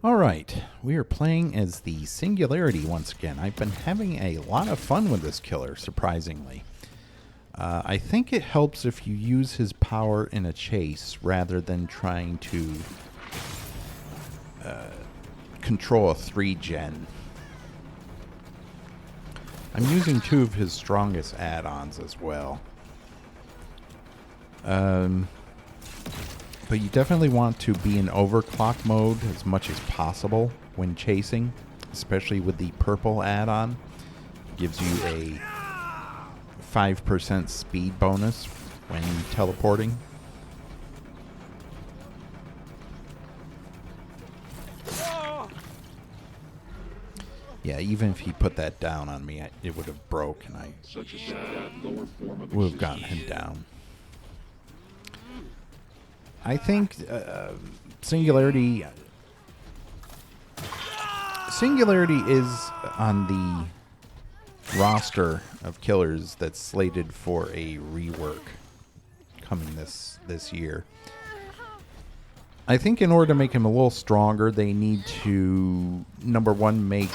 Alright, we are playing as the Singularity once again. I've been having a lot of fun with this killer, surprisingly. I think it helps if you use his power in a chase rather than trying to control a 3-gen. I'm using 2 of his strongest add-ons as well. But you definitely want to be in overclock mode as much as possible when chasing, especially with the purple add-on. Gives you a 5% speed bonus when teleporting. Yeah, even if he put that down on me, it would have broke and I would have gotten him down. I think Singularity is on the roster of killers that's slated for a rework coming this year. I think in order to make him a little stronger, they need to, number one, make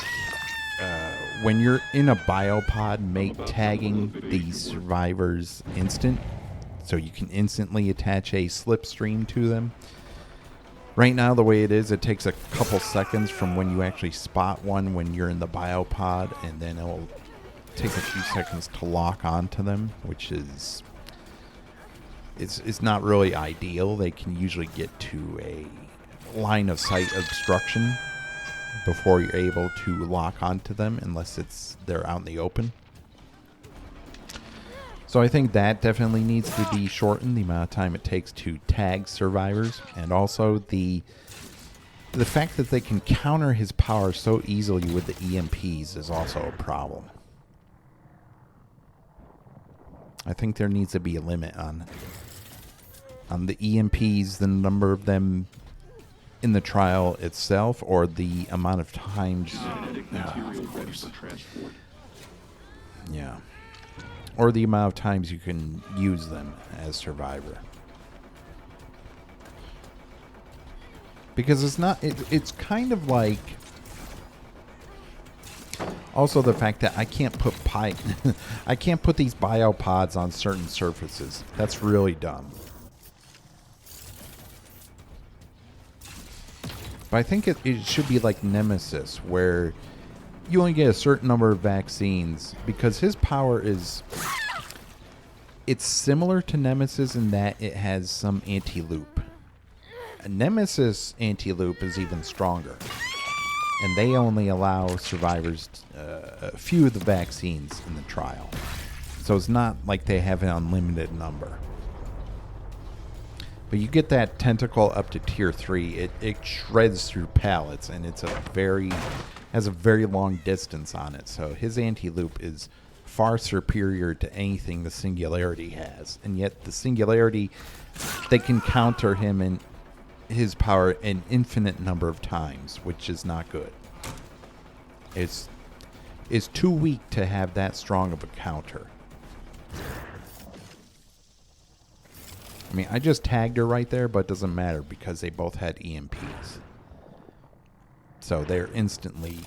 when you're in a biopod, make tagging the survivors instant. So you can instantly attach a slipstream to them. Right now, the way it is, it takes a couple seconds from when you actually spot one when you're in the biopod, and then it'll take a few seconds to lock onto them, which is it's not really ideal. They can usually get to a line of sight obstruction before you're able to lock onto them, unless they're out in the open. So I think that definitely needs to be shortened, the amount of time it takes to tag survivors. And also the fact that they can counter his power so easily with the EMPs is also a problem. I think there needs to be a limit on the EMPs, the number of them in the trial itself, or the amount of times... Yeah. Or the amount of times you can use them as survivor. Because it's kind of like... Also the fact that I can't put I can't put these biopods on certain surfaces. That's really dumb. But I think it should be like Nemesis, where you only get a certain number of vaccines, because his power is... It's similar to Nemesis in that it has some anti-loop. A Nemesis anti-loop is even stronger. And they only allow survivors a few of the vaccines in the trial. So it's not like they have an unlimited number. But you get that tentacle up to tier 3, it shreds through pallets, and it's has a very long distance on it. So his anti-loop is far superior to anything the Singularity has. And yet the Singularity, they can counter him and his power an infinite number of times, which is not good. It's too weak to have that strong of a counter. I mean, I just tagged her right there, but it doesn't matter because they both had EMPs. So they are instantly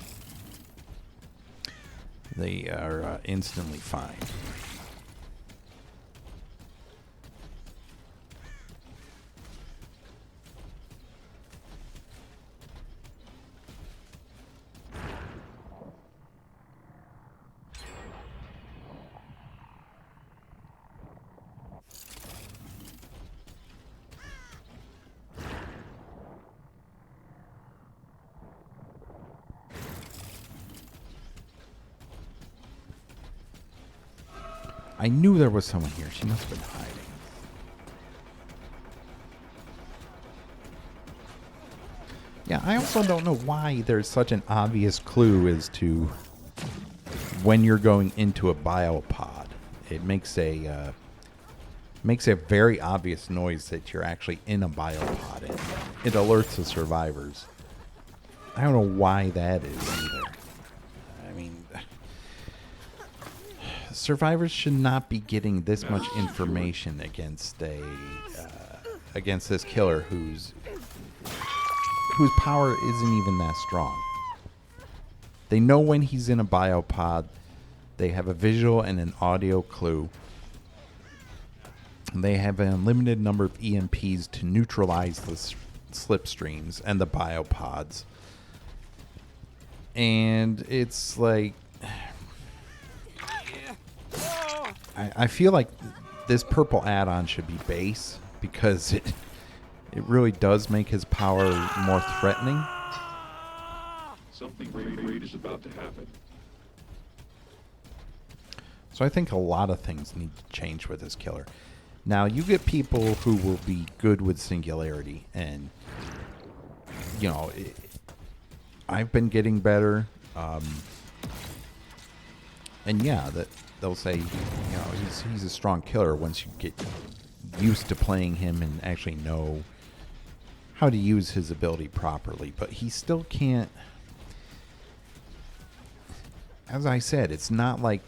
fine. I knew there was someone here. She must have been hiding. Yeah, I also don't know why there's such an obvious clue as to when you're going into a biopod. It makes a very obvious noise that you're actually in a biopod. It alerts the survivors. I don't know why that is either. I mean... Survivors should not be getting this much information against against this killer whose power isn't even that strong. They know when he's in a biopod. They have a visual and an audio clue. And they have an unlimited number of EMPs to neutralize the slipstreams and the biopods. And it's like... I feel like this purple add-on should be base because it really does make his power more threatening. Something great is about to happen. So I think a lot of things need to change with this killer. Now, you get people who will be good with Singularity, and, you know, I've been getting better. And yeah, that they'll say, you know, he's a strong killer once you get used to playing him and actually know how to use his ability properly. But he still can't... As I said, it's not like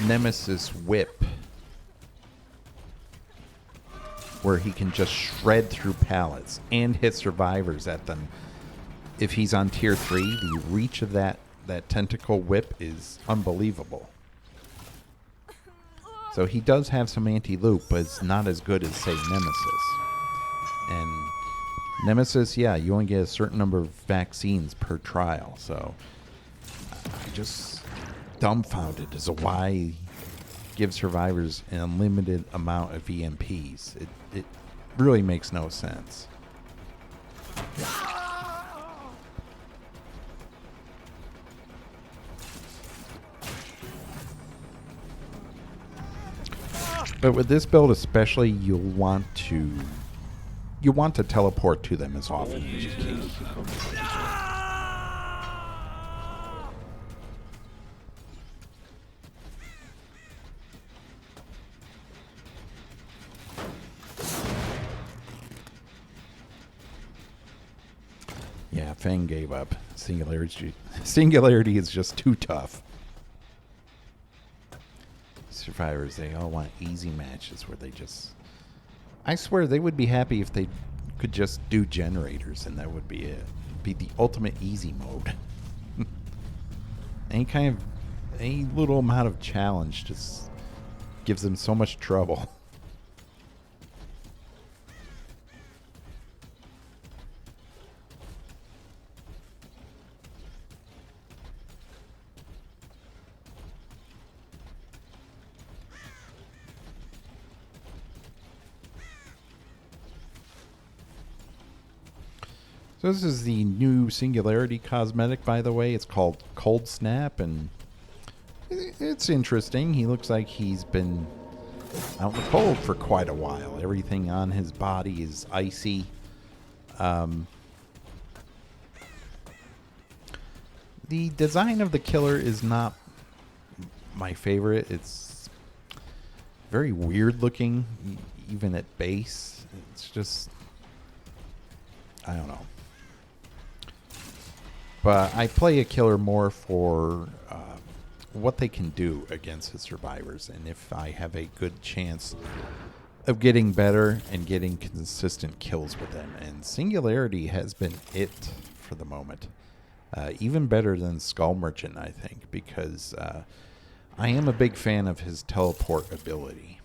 Nemesis Whip, where he can just shred through pallets and hit survivors at them. If he's on tier 3, the reach of that tentacle whip is unbelievable. So he does have some anti-loop, but it's not as good as, say, Nemesis. And Nemesis, yeah, you only get a certain number of vaccines per trial, so... I'm just dumbfounded as to why he gives survivors an unlimited amount of EMPs. It really makes no sense. But with this build especially, you'll want to teleport to them as often as you can. Yeah, Fang gave up. Singularity is just too tough. Survivors, they all want easy matches where they just... I swear they would be happy if they could just do generators, and that would be it. Be the ultimate easy mode. Any little amount of challenge just gives them so much trouble. So this is the new Singularity cosmetic, by the way. It's called Cold Snap, and it's interesting. He looks like he's been out in the cold for quite a while. Everything on his body is icy. The design of the killer is not my favorite. It's very weird looking, even at base. It's just... I don't know. But I play a killer more for what they can do against his survivors, and if I have a good chance of getting better and getting consistent kills with them. And Singularity has been it for the moment. Even better than Skull Merchant, I think, because I am a big fan of his teleport ability.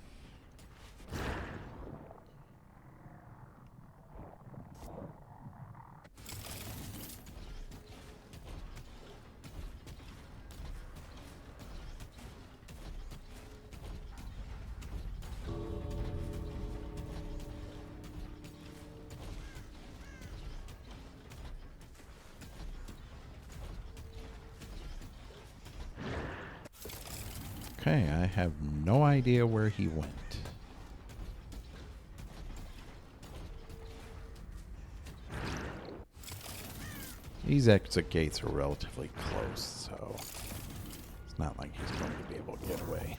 Okay, I have no idea where he went. These exit gates are relatively close, so it's not like he's going to be able to get away.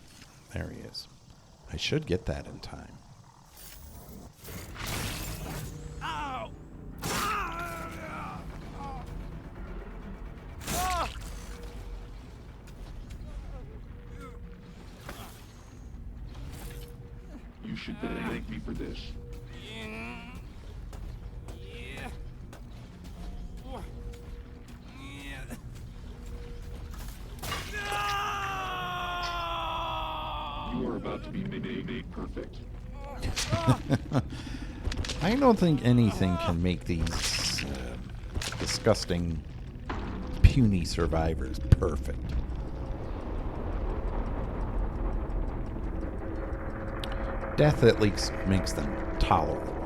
There he is. I should get that in time. Ow! You should thank me for this. are about to be made perfect. I don't think anything can make these disgusting, puny survivors perfect. Death at least makes them tolerable.